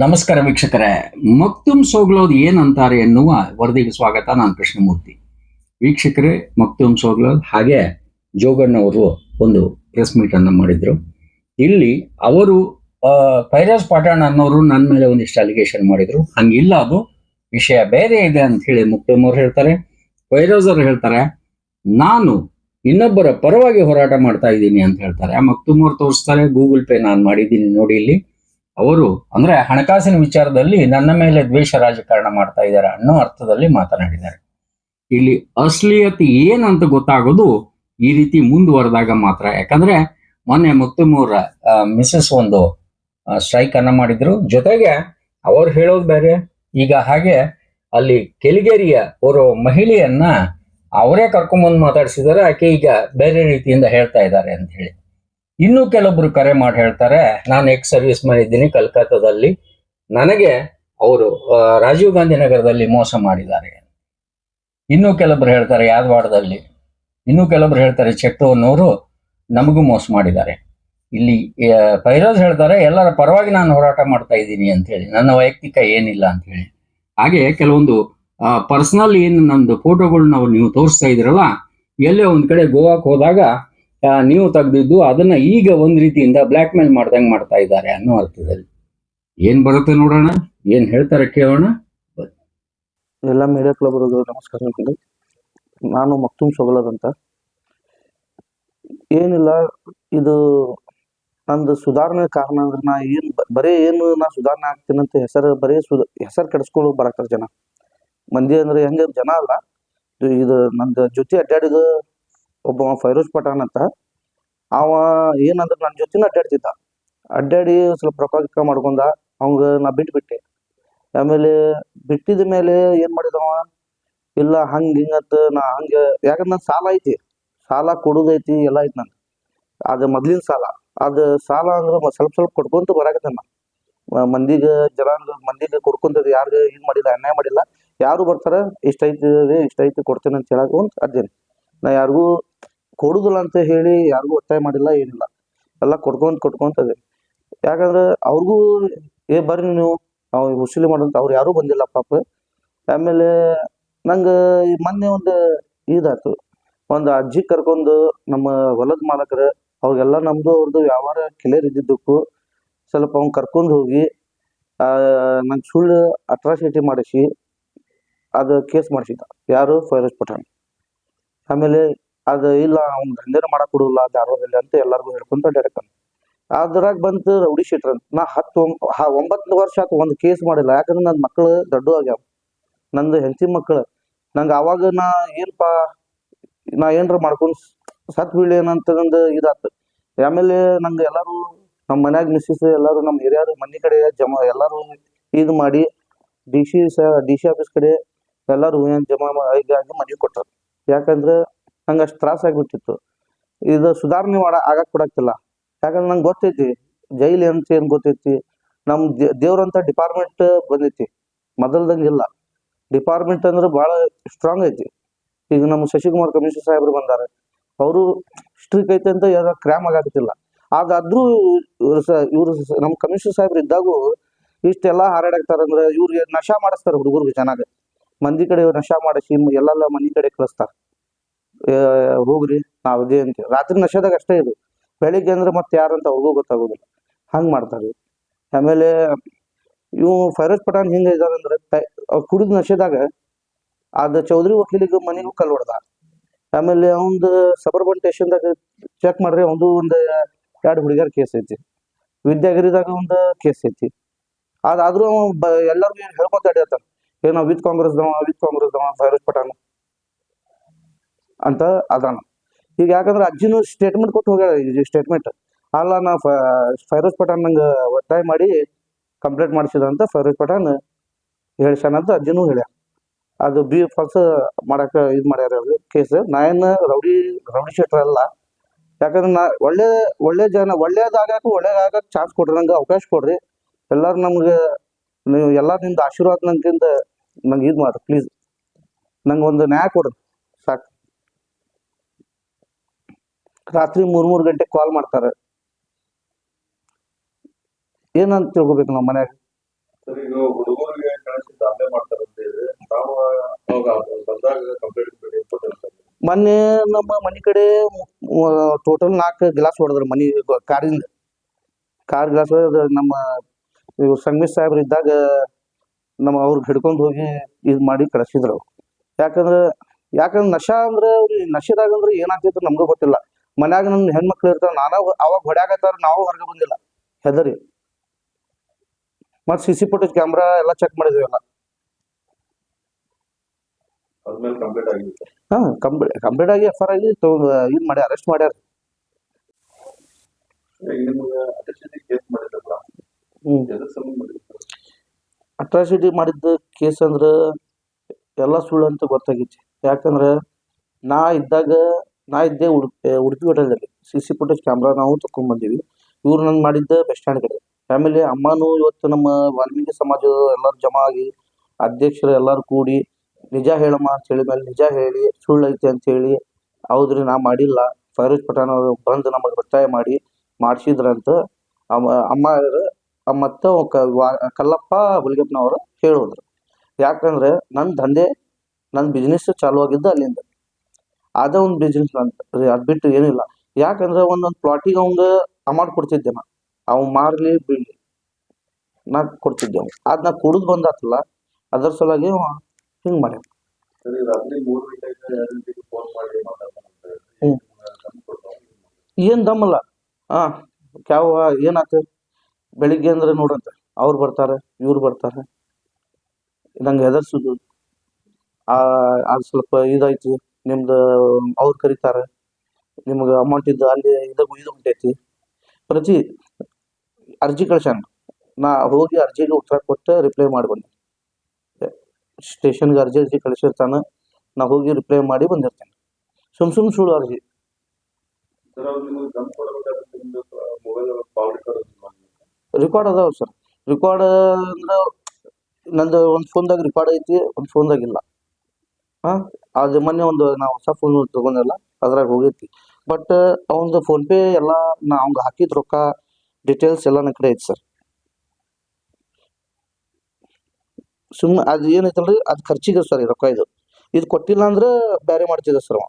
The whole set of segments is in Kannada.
ನಮಸ್ಕಾರ ವೀಕ್ಷಕರೇ. ಮಕ್ತುಮ್ ಸೋಗ್ಲೋದ್ ಏನಂತಾರೆ ಎನ್ನುವ ವರದಿಗೆ ಸ್ವಾಗತ. ನಾನು ಕೃಷ್ಣಮೂರ್ತಿ. ವೀಕ್ಷಕರೇ, ಮಕ್ತುಮ್ ಸೋಗ್ಲೋದ್ ಹಾಗೆ ಜೋಗಣ್ಣವರು ಒಂದು ಪ್ರೆಸ್ ಮೀಟ್ ಅನ್ನ ಮಾಡಿದ್ರು. ಇಲ್ಲಿ ಅವರು ಫೈರೋಜ್ ಪಠಾಣ್ ಅನ್ನೋರು ನನ್ನ ಮೇಲೆ ಒಂದಿಷ್ಟು ಅಲಿಗೇಷನ್ ಮಾಡಿದ್ರು. ಹಂಗಿಲ್ಲ, ಅದು ವಿಷಯ ಬೇರೆ ಇದೆ ಅಂತ ಹೇಳಿ ಮಕ್ತುಮ್ ಅವ್ರು ಹೇಳ್ತಾರೆ. ಫೈರೋಜ್ ಅವ್ರು ಹೇಳ್ತಾರೆ ನಾನು ಇನ್ನೊಬ್ಬರ ಪರವಾಗಿ ಹೋರಾಟ ಮಾಡ್ತಾ ಇದ್ದೀನಿ ಅಂತ ಹೇಳ್ತಾರೆ. ಮಕ್ತುಮ್ ಅವ್ರು ತೋರಿಸ್ತಾರೆ, ಗೂಗಲ್ ಪೇ ನಾನು ಮಾಡಿದ್ದೀನಿ ನೋಡಿ. ಇಲ್ಲಿ ಅವರು ಅಂದ್ರೆ ಹಣಕಾಸಿನ ವಿಚಾರದಲ್ಲಿ ನನ್ನ ಮೇಲೆ ದ್ವೇಷ ರಾಜಕಾರಣ ಮಾಡ್ತಾ ಇದ್ದಾರೆ ಅನ್ನೋ ಅರ್ಥದಲ್ಲಿ ಮಾತನಾಡಿದ್ದಾರೆ. ಇಲ್ಲಿ ಅಶ್ಲೀಯತೆ ಏನಂತ ಗೊತ್ತಾಗೋದು ಈ ರೀತಿ ಮುಂದುವರೆದಾಗ ಮಾತ್ರ. ಯಾಕಂದ್ರೆ ಮೊನ್ನೆ ಮಕ್ತುಮ್ ಅವರ ಮಿಸಸ್ ಒಂದು ಸ್ಟ್ರೈಕ್ ಅನ್ನ ಮಾಡಿದ್ರು. ಜೊತೆಗೆ ಅವ್ರು ಹೇಳೋದು ಬೇರೆ. ಈಗ ಹಾಗೆ ಅಲ್ಲಿ ಕೆಲಿಗೇರಿಯ ಅವರು ಮಹಿಳೆಯನ್ನ ಅವರೇ ಕರ್ಕೊಂಬಂದು ಮಾತಾಡಿಸಿದ್ದಾರೆ. ಆಕೆ ಈಗ ಬೇರೆ ರೀತಿಯಿಂದ ಹೇಳ್ತಾ ಇದ್ದಾರೆ ಅಂತ ಹೇಳಿ. ಇನ್ನು ಕೆಲವೊಬ್ರು ಕರೆ ಮಾಡಿ ಹೇಳ್ತಾರೆ, ನಾನು ಎಕ್ಸ್ ಸರ್ವಿಸ್ ಮ್ಯಾನ್ ಇದ್ದೀನಿ ಕಲ್ಕತ್ತಾದಲ್ಲಿ, ನನಗೆ ಅವರು ರಾಜೀವ್ ಗಾಂಧಿ ನಗರದಲ್ಲಿ ಮೋಸ ಮಾಡಿದ್ದಾರೆ. ಇನ್ನು ಕೆಲವೊಬ್ರು ಹೇಳ್ತಾರೆ ಯಾದವಾಡದಲ್ಲಿ, ಇನ್ನು ಕೆಲವೊಬ್ರು ಹೇಳ್ತಾರೆ ಚೆಟ್ಟೋನವರು ನಮಗೂ ಮೋಸ ಮಾಡಿದ್ದಾರೆ. ಇಲ್ಲಿ ಫೈರೋಜ್ ಹೇಳ್ತಾರೆ ಎಲ್ಲರ ಪರವಾಗಿ ನಾನು ಹೋರಾಟ ಮಾಡ್ತಾ ಇದ್ದೀನಿ ಅಂತ ಹೇಳಿ, ನನ್ನ ವೈಯಕ್ತಿಕ ಏನಿಲ್ಲ ಅಂತ ಹೇಳಿ. ಹಾಗೆ ಕೆಲವೊಂದು ಪರ್ಸನಲ್ ಏನು ನಂದು ಫೋಟೋಗಳನ್ನ ನೀವು ತೋರಿಸ್ತಾ ಇದ್ರಲ್ಲ, ಎಲ್ಲೇ ಒಂದ್ ಕಡೆ ಗೋವಾಕ್ ಹೋದಾಗ ನೀವು ತೆಗೆದಿದ್ದು ಅದನ್ನ ಈಗ ಒಂದ್ ರೀತಿಯಿಂದ ಬ್ಲ್ಯಾಕ್ ಮೇಲ್ ಮಾಡ್ದಂಗೆ ಮಾಡ್ತಾ ಇದ್ದಾರೆ ಅನ್ನೋ ಅರ್ಥದಲ್ಲಿ. ಏನ್ ಬರುತ್ತೆ ನೋಡೋಣ, ಏನ್ ಹೇಳ್ತಾರೆ ಕೇಳೋಣ. ಎಲ್ಲ ಮೀಡಿಯಾ ಕ್ಲಬ್ ನಮಸ್ಕಾರ. ನಾನು ಮಕ್ತುಮ್ ಸೋಗ್ಲೋದ್ ಅಂತ. ಏನಿಲ್ಲ, ಇದು ನಂದು ಸುಧಾರಣೆ ಕಾರಣ ಅಂದ್ರೆ ನಾ ಏನ್ ಬರೀ ಏನು ನಾ ಸುಧಾರಣೆ ಆಗ್ತೀನಿ ಅಂತ ಹೆಸರು ಕೆಡಿಸ್ಕೊಳ್ಳೋ ಬರಕ್ತಾರ ಜನ ಮಂದಿ. ಅಂದ್ರೆ ಹೆಂಗ ಜನ ಅಲ್ಲ, ಇದು ನಂದು ಜೊತೆ ಅಡ್ಡಾಡಿದ ಒಬ್ಬ ಫೈರೋಜ್ ಪಠಾಣ್ ಅಂತ. ಅವ ಏನಂದ್ರೆ ನನ್ನ ಜೊತೆನ ಅಡ್ಡಾಡ್ತಿದ್ದ. ಅಡ್ಡಾಡಿ ಸ್ವಲ್ಪ ರೊಕ್ಕ ಮಾಡ್ಕೊಂಡ ಅವಂಗ ನಾ ಬಿಟ್ಬಿಟ್ಟೆ. ಆಮೇಲೆ ಬಿಟ್ಟಿದ ಮೇಲೆ ಏನ್ ಮಾಡಿದವ, ಇಲ್ಲ ಹಂಗ ಹಿಂಗಂತ ನಾ ಹಂಗ, ಯಾಕಂದ್ರೆ ನನ್ ಸಾಲ ಐತಿ, ಸಾಲ ಕೊಡುದೈತಿ, ಎಲ್ಲ ಐತಿ ನಂದು. ಅದು ಮೊದ್ಲಿನ ಸಾಲ. ಅದು ಸಾಲ ಅಂದ್ರೆ ಸ್ವಲ್ಪ ಸ್ವಲ್ಪ ಕೊಡ್ಕೊಂತ ಬರಾಕತ್ತೇನ. ಮಂದಿಗೆ ಮಂದಿಗೆ ಕೊಡ್ಕೊಂತ ಯಾರಿಗ ಇದು ಮಾಡಿಲ್ಲ, ಅನ್ಯಾಯ ಮಾಡಿಲ್ಲ. ಯಾರು ಬರ್ತಾರ ಇಷ್ಟೈತಿ ಕೊಡ್ತೇನೆ ಅಂತ ಹೇಳಕ್ ಒಂದು ಅರ್ಜೆಂಟ್. ನಾ ಯಾರಿಗೂ ಕೊಡುದಿಲ್ಲ ಅಂತ ಹೇಳಿ ಯಾರಿಗೂ ಒತ್ತಾಯ ಮಾಡಿಲ್ಲ, ಏನಿಲ್ಲ. ಎಲ್ಲ ಕೊಡ್ಕೊಂತದೆ. ಯಾಕಂದ್ರೆ ಅವ್ರಿಗೂ ಬರ್ರಿ ನೀವು ವಸೂಲಿ ಮಾಡೋಂತ ಅವ್ರು ಯಾರೂ ಬಂದಿಲ್ಲ ಪಾಪ. ಆಮೇಲೆ ನಂಗೆ ಮೊನ್ನೆ ಒಂದು ಇದಾಯ್ತು. ಒಂದು ಅಜ್ಜಿ ಕರ್ಕೊಂಡು ನಮ್ಮ ಹೊಲದ ಮಾಲಕರ ಅವ್ರಿಗೆಲ್ಲ ನಮ್ದು ಅವ್ರದ್ದು ವ್ಯವಹಾರ ಕ್ಲಿಯರ್ ಇದ್ದಿದ್ದಕ್ಕೂ ಸ್ವಲ್ಪ ಅವ್ನು ಕರ್ಕೊಂಡು ಹೋಗಿ ನಂಗೆ ಸುಳ್ಳು ಅಟ್ರಾಸಿಟಿ ಮಾಡಿಸಿ ಅದು ಕೇಸ್ ಮಾಡಿಸಿದ್ದ. ಯಾರು? ಫೈರೋಜ್ ಪಠಾಣ್. ಆಮೇಲೆ ಅದು ಇಲ್ಲ ಅವ್ನು ದಂಧೆನ ಮಾಡಕ್ ಕೊಡುದಿಲ್ಲ ಧಾರವಾಡದಲ್ಲಿ ಅಂತ ಎಲ್ಲರಿಗೂ ಹೇಳ್ಕೊಂತ ಡೈರೆಕ್ಟ್. ಅದ್ರಾಗ ಬಂತು ರೌಡಿ ಶೀಟರ್ ಅಂತ. ನಾ 9 ವರ್ಷ ಆಯ್ತು ಒಂದು ಕೇಸ್ ಮಾಡಿಲ್ಲ. ಯಾಕಂದ್ರೆ ನನ್ನ ಮಕ್ಕಳು ದೊಡ್ಡ ಆಗ್ಯಾವ, ನಂದು ಹೆಂಡತಿ ಮಕ್ಕಳು. ನಂಗೆ ಅವಾಗ ನಾ ಏನ್ರ ಮಾಡ್ಕೊಂಡು ಸತ್ ಬೀಳೇನಂತ ನಂದು ಇದಾತು. ಆಮೇಲೆ ನಂಗೆ ಎಲ್ಲರೂ ನಮ್ಮ ಮನ್ಯಾಗ ಮಿಸ್ಸಸ್ ಎಲ್ಲರೂ ನಮ್ಮ ಹಿರಿಯರು ಮನೆ ಕಡೆ ಎಲ್ಲರೂ ಇದು ಮಾಡಿ ಡಿ ಸಿ ಆಫೀಸ್ ಕಡೆ ಎಲ್ಲರೂ ಜಮಾ ಆಗಿ ಮನೆಗೆ ಕೊಟ್ಟರು. ಯಾಕಂದ್ರೆ ನಂಗೆ ಅಷ್ಟು ತ್ರಾಸ ಆಗಿಬಿಟ್ಟಿತ್ತು. ಇದು ಸುಧಾರಣೆ ಆಗಕ್ಕೆ ಕೊಡಕ್ತಿಲ್ಲ. ಯಾಕಂದ್ರೆ ನಂಗೆ ಗೊತ್ತೈತಿ ಜೈಲಿ ಅಂತ ಏನು ಗೊತ್ತೈತಿ. ನಮ್ಮ ದೇವ್ರಂತ ಡಿಪಾರ್ಟ್ಮೆಂಟ್ ಬಂದೈತಿ, ಮೊದಲ್ದಂಗಿಲ್ಲ. ಡಿಪಾರ್ಟ್ಮೆಂಟ್ ಅಂದ್ರೆ ಭಾಳ ಸ್ಟ್ರಾಂಗ್ ಐತಿ. ಈಗ ನಮ್ಮ ಶಶಿಕುಮಾರ್ ಕಮಿಷನರ್ ಸಾಹೇಬ್ರು ಬಂದಾರ, ಅವರು ಸ್ಟ್ರಿಕ್ ಐತೆ ಅಂತ ಯಾರು ಕ್ರ್ಯಾಮ್ ಆಗತ್ತಿಲ್ಲ. ಅದಾದ್ರೂ ಇವ್ರು ನಮ್ಮ ಕಮಿಷನರ್ ಸಾಹೇಬ್ರು ಇದ್ದಾಗೂ ಇಷ್ಟೆಲ್ಲ ಹಾರಾಡಾಕ್ತಾರಂದ್ರೆ ಇವ್ರಿಗೆ ನಶಾ ಮಾಡಿಸ್ತಾರೆ ಹುಡುಗರಿಗೆ. ಚೆನ್ನಾಗ ಮಂದಿ ಕಡೆ ನಶಾ ಮಾಡಿಸಿ ಎಲ್ಲೆಲ್ಲ ಮನೆ ಕಡೆ ಕಳಿಸ್ತಾರೆ. ಹೋಗ್ರಿ ನಾವ್ ಇದೇ ಅಂತ. ರಾತ್ರಿ ನಶೆದಾಗ ಅಷ್ಟೇ ಇದು, ಬೆಳಿಗ್ಗೆ ಅಂದ್ರೆ ಮತ್ತೆ ಯಾರಂತ ಅವ್ರಿಗೂ ಗೊತ್ತಾಗೋದಿಲ್ಲ. ಹಂಗೆ ಮಾಡ್ತಾರೆ. ಆಮೇಲೆ ಇವು ಫೈರೋಜ್ ಪಠಾಣ್ ಹಿಂಗೆ ಇದಾರಂದ್ರೆ ಕುಡಿದ ನಶೆದಾಗ ಅದು ಚೌಧರಿ ವಕೀಲಿಗೆ ಮನೆಗೂ ಕಲ್ಲು ಹೊಡೆದ. ಆಮೇಲೆ ಅವಂದು ಸಬರ್ಬನ್ ಸ್ಟೇಷನ್ದಾಗ ಚೆಕ್ ಮಾಡ್ರಿ, ಅವಂದು ಒಂದು 2 ಹುಡುಗಿಯರ್ ಕೇಸ್ ಐತಿ. ವಿದ್ಯಾಗಿರಿದಾಗ ಒಂದು ಕೇಸ್ ಐತಿ. ಅದಾದ್ರೂ ಎಲ್ಲರಿಗೂ ಹೇಳ್ಕೊಂತ ಅಡ್ಯಾತಾನ, ಏನೋ ವಿತ್ ಕಾಂಗ್ರೆಸ್ದವ ಫೈರೋಜ್ ಪಠಾಣ್ ಅಂತ ಅದಾನ. ಈಗ ಯಾಕಂದ್ರೆ ಅಜ್ಜಿನೂ ಸ್ಟೇಟ್ಮೆಂಟ್ ಕೊಟ್ಟು ಹೋಗ್ಯಾಳ. ಸ್ಟೇಟ್ಮೆಂಟ್ ಅಲ್ಲ, ನಾ ಫೈರೋಜ್ ಪಠಾಣ್ ನಂಗೆ ಒತ್ತಾಯ ಮಾಡಿ ಕಂಪ್ಲೇಂಟ್ ಮಾಡಿಸಿದ ಅಂತ ಫೈರೋಜ್ ಪಠಾಣ್ ಹೇಳ್ಸಾನಂತ ಅಜ್ಜಿನೂ ಹೇಳ್ಯಾರ. ಅದು ಫಾಲ್ಸ್ ಮಾಡಕ್ಕೆ ಇದು ಮಾಡ್ಯಾರ ಅವ್ರು ಕೇಸ್. ನಾ ಏನು ರೌಡಿ ಶೀಟರ್ ಅಲ್ಲ. ಯಾಕಂದ್ರೆ ನಾ ಒಳ್ಳೇದಾಗಕ್ಕೆ ಚಾನ್ಸ್ ಕೊಡ್ರಿ, ನಂಗೆ ಅವಕಾಶ ಕೊಡ್ರಿ. ಎಲ್ಲರೂ ನಮ್ಗೆ ನೀವು ಎಲ್ಲ ನಿಮ್ದು ಆಶೀರ್ವಾದ ನಂಗಿಂದ ನಂಗೆ ಇದು ಮಾಡ್ರಿ ಪ್ಲೀಸ್. ನಂಗೆ ಒಂದು ನ್ಯಾಯ ಕೊಡ್ರಿ ಸಾಕು. ರಾತ್ರಿ 3 ಗಂಟೆಗೆ ಕಾಲ್ ಮಾಡ್ತಾರೆ. ಏನಂತ ತಿಳ್ಕೊಬೇಕು ನಮ್ಮ ಮನ್ಯಾಗ. ಸರ್ ಈಗ ಹುಡುಗರಿಗೆ ಕಳಿಸಿ ದಾಂಧಲೆ ಮಾಡ್ತಾರಂತ ಹೇಳಿ ನಾವು ಅವಾಗ ಬಂದಾಗ ಕಂಪ್ಲೇಂಟ್ ಕೊಟ್ಟಿರ್ತಾರೆ. ಮೊನ್ನೆ ನಮ್ಮ ಮನೆ ಕಡೆ ಟೋಟಲ್ 4 ಗ್ಲಾಸ್ ಹೊಡೆದ್ರು ಮನಿ ಕಾರ್ ಗ್ಲಾಸ್ ನಮ್ಮ ಇವ್ರು ಸಂಗಮೇಶ್ ಸಾಹೇಬ್ರು ಇದ್ದಾಗ ನಮ್ಮ ಅವ್ರಿಗೆ ಹಿಡ್ಕೊಂಡು ಹೋಗಿ ಇದು ಮಾಡಿ ಕಳಿಸಿದ್ರು ಅವ್ರು. ಯಾಕಂದ್ರೆ ನಶಾ ಅಂದ್ರೆ ಅವ್ರಿಗೆ ನಶೆದಾಗ ಅಂದ್ರೆ ಏನಾಗ್ತೈತೆ ನಮ್ಗೂ ಗೊತ್ತಿಲ್ಲ. ಮನ್ಯಾಗ ನನ್ನ ಹೆಣ್ಮಕ್ಳು ಇರ್ತಾರ, ನಾನು ಅವಾಗ ಹೊಡ್ಯಾಕತ್ತಾರ, ನಾವು ಹೊರಗೆ ಬಂದಿಲ್ಲ ಹೆದರಿ. ಮತ್ತು CC ಫುಟೇಜ್ ಕ್ಯಾಮ್ರಾ ಎಲ್ಲ ಚೆಕ್ ಮಾಡಿದ್ವಿ ಎಲ್ಲ. ಅದ್ಮೇಲೆ ಕಂಪ್ಲೇಂಟ್ ಆಗಿದೆ. ಹಾಂ, ಕಂಪ್ಲೀಟ್ ಆಗಿ FR ಆಗಿ ಇದು ಮಾಡಿ ಅರೆಸ್ಟ್ ಮಾಡ್ಯಾರ. ನಿಮ್ಗೆ ಅಟ್ಯಾಸಿಟಿ ಕೇಸ್ ಮಾಡಿದ್ರಲ್ಲ, ಹ್ಞೂ, ಎದ್ರ ಸಂಬಂಧ ಮಾಡಿದ್ರು? ಅಟ್ರಾಸಿಟಿ ಮಾಡಿದ್ದ ಕೇಸ್ ಅಂದ್ರೆ ಎಲ್ಲ ಸುಳ್ಳು ಅಂತ ಗೊತ್ತಾಗಿತ್ತು. ಯಾಕಂದ್ರೆ ನಾ ಇದ್ದೆ ಉಡುಪಿ ಹೋಟೆಲ್ದಲ್ಲಿ. CC ಫುಟೇಜ್ ಕ್ಯಾಮ್ರಾ ನಾವು ತಗೊಂಡ್ಬಂದೀವಿ. ಇವ್ರು ನಾನು ಮಾಡಿದ್ದ ಬಸ್ ಸ್ಟ್ಯಾಂಡ್ ಕಡೆ. ಆಮೇಲೆ ಅಮ್ಮನೂ ಇವತ್ತು ನಮ್ಮ ವಾಲ್ಮೀಕಿ ಸಮಾಜದ ಎಲ್ಲರೂ ಜಮಾ ಆಗಿ ಅಧ್ಯಕ್ಷರು ಎಲ್ಲರೂ ಕೂಡಿ ನಿಜ ಹೇಳಮ್ಮ ಅಂತ ಹೇಳಿ ಮೇಲೆ ನಿಜ ಹೇಳಿ ಸುಳ್ಳು ಐತೆ ಅಂತೇಳಿ, ಹೌದ್ರಿ ನಾ ಮಾಡಿಲ್ಲ, ಫೈರೋಜ್ ಪಠಾಣ್ ಅವರು ಬಂದು ನಮಗೆ ಒತ್ತಾಯ ಮಾಡಿ ಮಾಡಿಸಿದ್ರಂತ ಅಮ್ಮ ಮತ್ತು ಕಲ್ಲಪ್ಪ ಹುಲಿಗೆಪ್ಪನವರು ಹೇಳೋದ್ರು. ಯಾಕಂದ್ರೆ ನನ್ನ ಬಿಸ್ನೆಸ್ ಚಾಲು ಆಗಿದ್ದು ಅಲ್ಲಿಂದ. ಅದೇ ಒಂದು ಬಿಸ್ನೆಸ್ ನಂದು, ಅದು ಬಿಟ್ಟು ಏನಿಲ್ಲ. ಯಾಕಂದ್ರೆ ಒಂದೊಂದು ಪ್ಲಾಟಿಗೆ ಅವಂಗೆ ಅಮೌಂಟ್ ಕೊಡ್ತಿದ್ದೆ ನಾ, ಅವ್ನು ಮಾರಲಿ ಬೀಳಲಿ ನಾ ಕೊಡ್ತಿದ್ದೆ. ಅದು ನಾ ಕುಡಿದು ಬಂದಾತಲ್ಲ, ಅದ್ರ ಸಲುವಾಗಿ ಹಿಂಗೆ ಮಾಡ್ಯಾನ. ಸರಿ, ರಾತ್ರಿ 3 ಗಂಟೆಗೆ ಫೋನ್ ಮಾಡಿ ಮಾತಾಡ್ತಾರೆ. ಹ್ಞೂ, ಏನು ದಮ್ಮಲ್ಲ. ಹಾಂ, ಏನಾಯ್ತು ಬೆಳಿಗ್ಗೆ ಅಂದ್ರೆ ನೋಡಂತೆ ಅವ್ರು ಬರ್ತಾರೆ, ಇವ್ರು ಬರ್ತಾರೆ, ನಂಗೆ ಹೆದರ್ಸುದು. ಅದು ಸ್ವಲ್ಪ ಇದೈತಿ ನಿಮ್ದು, ಅವ್ರು ಕರೀತಾರೆ, ನಿಮ್ಗೆ ಅಮೌಂಟ್ ಇದ್ದು ಅಲ್ಲಿ ಇದು ಉಂಟೈತಿ. ಪ್ರತಿ ಅರ್ಜಿ ಕಳ್ಸ್ಯಾನ. ನಾ ಹೋಗಿ ಅರ್ಜಿಗೆ ಉತ್ತರ ಕೊಟ್ಟು ರಿಪ್ಲೈ ಮಾಡಿ ಬಂದೆ. ಸ್ಟೇಷನ್ಗೆ ಅರ್ಜಿ ಕಳಿಸಿರ್ತಾನೆ, ನಾ ಹೋಗಿ ರಿಪ್ಲೈ ಮಾಡಿ ಬಂದಿರ್ತೇನೆ. ಸುಮ್ ಸುಳ್ಳು ಅರ್ಜಿ. ಸರ್, ಅವ್ರು ನಿಮಗೆ ದಮ್ ಕೊಡಬೇಕಾದ್ರೆ ನಿಮ್ದು ಮೊಬೈಲ್ ಕಾಲ್ ರೆಕಾರ್ಡ್ ಅದಾವ ಸರ್. ರೆಕಾರ್ಡ್ ಅಂದ್ರೆ ನಂದು ಒಂದು ಫೋನ್ದಾಗ ರೆಕಾರ್ಡ್ ಐತಿ, ಒಂದು ಫೋನ್ದಾಗ ಇಲ್ಲ. ಹಾಂ, ಅದು ಮೊನ್ನೆ ನಾವು ಹೊಸ ಫೋನ್ ತೊಗೊಂಡಲ್ಲ, ಅದ್ರಾಗ ಹೋಗೈತಿ. ಬಟ್ ಅವನದು ಫೋನ್ಪೇ ಎಲ್ಲ ನಾ ಅವ್ಗೆ ಹಾಕಿದ ರೊಕ್ಕ ಡೀಟೇಲ್ಸ್ ಎಲ್ಲ ನನ್ನ ಕಡೆ ಐತಿ ಸರ್. ಸುಮ್ಮನೆ ಅದು ಏನೈತಲ್ರಿ, ಅದು ಖರ್ಚಿಗೆ ಸರ್ ಈ ರೊಕ್ಕ. ಇದು ಕೊಟ್ಟಿಲ್ಲ ಅಂದ್ರೆ ಬೇರೆ ಮಾಡ್ತಿದ್ದೆ ಸರ್ ಅವ,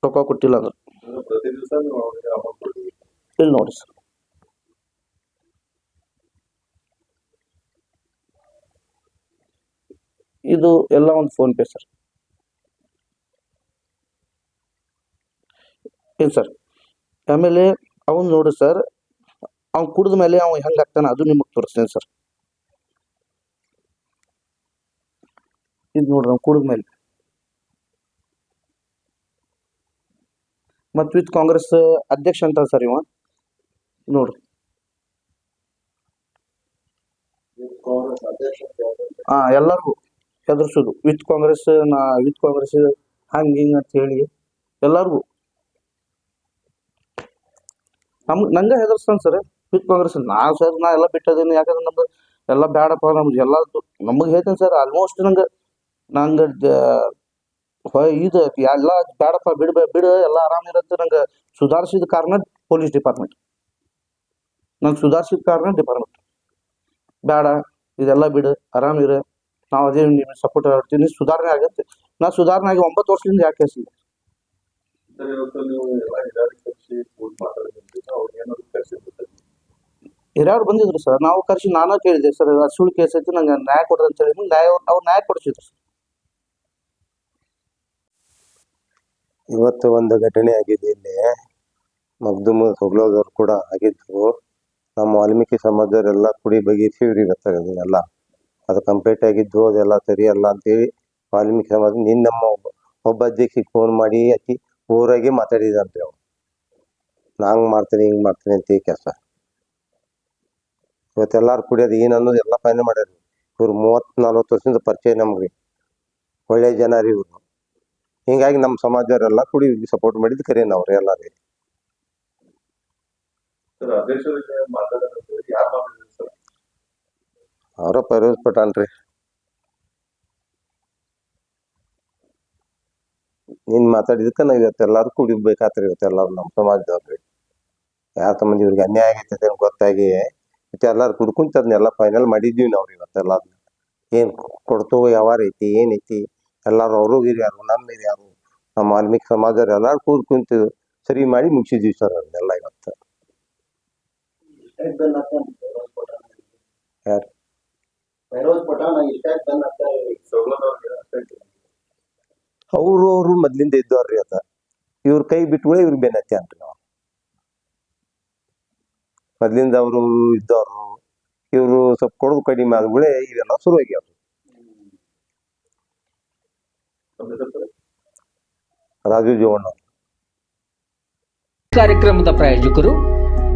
ರೊಕ್ಕ ಕೊಟ್ಟಿಲ್ಲ ಅಂದ್ರೆ. ಪ್ರತಿ ದಿವಸ ನೀವು ಅವ್ರಿಗೆ ಅಮೌಂಟ್ ಕೊಡ್ತೀವಿ. ಇಲ್ಲಿ ನೋಡಿ ಸರ್, ಇದು ಎಲ್ಲ ಒಂದು ಫೋನ್ಪೇ ಸರ್. ಏನು ಸರ್, ಆಮೇಲೆ ಅವನು ನೋಡಿ ಸರ್, ಅವ್ನು ಕುಡಿದ ಮೇಲೆ ಅವ್ನು ಹೆಂಗೆ ಆಗ್ತಾನೆ ಅದು ನಿಮಗೆ ತೋರಿಸ್ತೇನೆ ಸರ್. ಇದು ನೋಡ್ರಿ, ಅವ್ನು ಕುಡಿದ ಮೇಲೆ ಮತ್ತು ವಿತ್ ಕಾಂಗ್ರೆಸ್ ಅಧ್ಯಕ್ಷ ಅಂತ ಸರ್ ಇವ ನೋಡ್ರಿ. ಕಾಂಗ್ರೆಸ್ ಅಧ್ಯಕ್ಷ ಹಾಂ, ಎಲ್ಲರಿಗೂ ಹೆದರ್ಸೋದು ವಿತ್ ಕಾಂಗ್ರೆಸ್ ಹಂಗೆ ಹಿಂಗೆ ಅಂತ ಹೇಳಿ ಎಲ್ಲರಿಗೂ ನಂಗೆ ಹೆದರ್ಸ್ತಾನೆ ಸರ್ ವಿತ್ ಕಾಂಗ್ರೆಸ್. ನಾ ಎಲ್ಲ ಬಿಟ್ಟದೇನು, ಯಾಕಂದ್ರೆ ನಮ್ದು ಎಲ್ಲ ಬೇಡಪ್ಪ, ನಮ್ದು ಎಲ್ಲ ನಮಗೆ ಹೇಳ್ತೇನೆ ಸರ್. ಆಲ್ಮೋಸ್ಟ್ ನಂಗೆ ಇದು ಎಲ್ಲ ಬೇಡಪ್ಪ, ಬಿಡು ಎಲ್ಲ ಆರಾಮಿರುತ್ತೆ. ನಂಗೆ ಸುಧಾರಿಸಿದ ಕಾರಣ ಪೊಲೀಸ್ ಡಿಪಾರ್ಟ್ಮೆಂಟ್, ನಂಗೆ ಸುಧಾರಿಸಿದ ಕಾರಣ ಡಿಪಾರ್ಟ್ಮೆಂಟ್. ಬೇಡ, ಇದೆಲ್ಲ ಬಿಡು, ಆರಾಮಿರು, ನಾವು ಅದೇ ನಿಮಗೆ ಸಪೋರ್ಟ್ ಮಾಡ್ತೀವಿ, ಸುಧಾರಣೆ ಆಗುತ್ತೆ. ನಾ ಸುಧಾರಣೆ ಆಗಿ 9 ವರ್ಷದಿಂದ ಯಾಕೆ ಕೇಸಿಲ್ಲ. ಸರ್, ಇವತ್ತು ನೀವು ಎಲ್ಲ ಹಿರಿಯರಿಗೆ ಕರೆಸಿ ಕೂತ್ ಮಾತಾಡಿದ್ರೆ ಅವ್ರಿಗೆ ಏನಾದ್ರು ಕರೆಸಿರ್ತಾರೆ. ಹಿರಿಯರು ಬಂದಿದ್ರು ಸರ್, ನಾವು ಕರೆಸಿ ನಾನೇ ಕೇಳಿದೆ ಸರ್, ಸುಳ್ಳು ಕೇಸ್ ಐತಿ, ನಂಗೆ ನ್ಯಾಯ ಕೊಡ್ರಿ ಅಂತ ಹೇಳಿ ಅವ್ರು ನ್ಯಾಯ ಕೊಡಿಸಿದ್ರು ಸರ್. ಇವತ್ತು ಒಂದು ಘಟನೆ ಆಗಿದೆ. ಇಲ್ಲಿ ಮಗ್ದುಮ್ ಸೊಗ್ಲೋದವ್ರು ಕೂಡ ಆಗಿದ್ರು. ನಮ್ಮ ವಾಲ್ಮೀಕಿ ಸಮಾಜದವರೆಲ್ಲ ಕುಡಿ ಬಗೆಹರಿಸಿವ್ರಿ ಇವತ್ತಾಗಲ್ಲ. ಅದು ಕಂಪ್ಲೀಟ್ ಆಗಿದ್ದು, ಅದೆಲ್ಲ ಸರಿಯಲ್ಲ ಅಂತೇಳಿ ವಾಲ್ಮೀಕಿ ಸಮಾಜ ನಮ್ಮ ಒಬ್ಬ ಅಧ್ಯಕ್ಷಿಗೆ ಫೋನ್ ಮಾಡಿ ಆಕಿ ಊರಾಗೆ ಮಾತಾಡಿದಂತೆ. ಅವ್ರು ನಂಗೆ ಮಾಡ್ತೀನಿ ಹಿಂಗೆ ಮಾಡ್ತೀನಿ ಅಂತ ಈ ಕೆಲಸ. ಇವತ್ತೆಲ್ಲಾರು ಕುಡಿಯೋದು ಏನು ಅನ್ನೋದು ಎಲ್ಲ ಫೈನಲ್ ಮಾಡ್ಯಾರ. ಇವ್ರು 30-40 ವರ್ಷದಿಂದ ಪರಿಚಯ ನಮ್ಗೆ, ಒಳ್ಳೆ ಜನ ರೀ ಇವರು. ಹಿಂಗಾಗಿ ನಮ್ಮ ಸಮಾಜದವರೆಲ್ಲ ಕುಡಿ ಸಪೋರ್ಟ್ ಮಾಡಿದ್ದು ಕರೇನ ಅವ್ರು ಎಲ್ಲಾರಿ. ಸರ್, ಅಧ್ಯಕ್ಷರಿಗೆ ಮಾತಾಡೋದು ಯಾರು ಮಾತಾಡಿದ್ರು ಸರ್? ಅವರ ಫೈರೋಜ್ ಪಠಾಣ್ ರೀ. ನೀನ್ ಮಾತಾಡಿದಕ್ಕೆ ನಾವು ಇವತ್ತೆಲ್ಲಾರು ಕುಡಿಬೇಕಾತ್ರಿ. ಇವತ್ತೆಲ್ಲಾರು ನಮ್ಮ ಸಮಾಜದವ್ರಿ, ಯಾರ ಸಂಬಂಧ ಇವ್ರಿಗೆ ಅನ್ಯಾಯ ಆಗೈತೆ ಗೊತ್ತಾಗಿ ಮತ್ತೆ ಎಲ್ಲಾರು ಕುಡ್ಕೊಂತ ಅದನ್ನೆಲ್ಲ ಫೈನಲ್ ಮಾಡಿದ್ವಿ ನಾವು ಇವತ್ತೆಲ್ಲ ಅದನ್ನ ಏನ್ ಕೊಡ್ತೋ ಯಾವಾರ ಐತಿ ಏನೈತಿ ಎಲ್ಲಾರು ಅವರು ಹಿರಿಯಾರು ನಮ್ಮ ಹಿರಿಯಾರು ನಮ್ಮ ವಾಲ್ಮೀಕಿ ಸಮಾಜದವ್ರು ಎಲ್ಲಾರು ಕೂರ್ಕೊಂತ ಸರಿ ಮಾಡಿ ಮುಗಿಸಿದ್ವಿ ಸರ್ ಅದನ್ನೆಲ್ಲ ಇವತ್ತು. ಯಾರು ಅವರು ಮೊದ್ಲಿಂದ ಇದ್ದವ್ರಿ ಅದ ಇವ್ರ ಕೈ ಬಿಟ್ಕೊಳ್ಳಿ ಇವ್ರ ಬೆನ್ನತ್ತಿ ಅನ್ರಿ ನಾವು ಮೊದ್ಲಿಂದ ಅವರು ಇದ್ದವ್ರು ಇವ್ರು ಸ್ವಲ್ಪ ಕೊಡೋದು ಕಡಿಮೆ ಆದ್ಗಳೇ ಇವೆಲ್ಲ ಶುರು ಆಗ್ಯಾವ. ರಾಜು ಜೋಗಣ್ಣ ಕಾರ್ಯಕ್ರಮದ ಪ್ರಾಯೋಜಕರು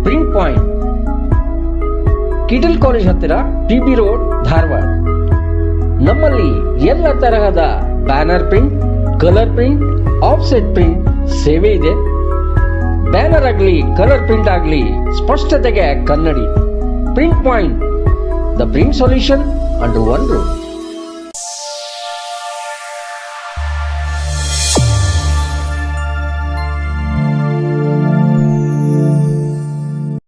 ಪ್ರಿಂಟ್ ಪಾಯಿಂಟ್, ಕಿಟಲ್ ಕಾಲೇಜ್ ಹತ್ತಿರ, ಟಿಬಿ ರೋಡ್, ಧಾರವಾಡ. ನಮ್ಮಲ್ಲಿ ಎಲ್ಲ ತರಹದ banner print, colour print, offset print ಸೇವೆ ಇದೆ. ಬ್ಯಾನರ್ ಆಗಲಿ ಕಲರ್ ಪ್ರಿಂಟ್ ಆಗಲಿ ಸ್ಪಷ್ಟತೆಗೆ ಕನ್ನಡಿ. Print point, the print solution under one roof.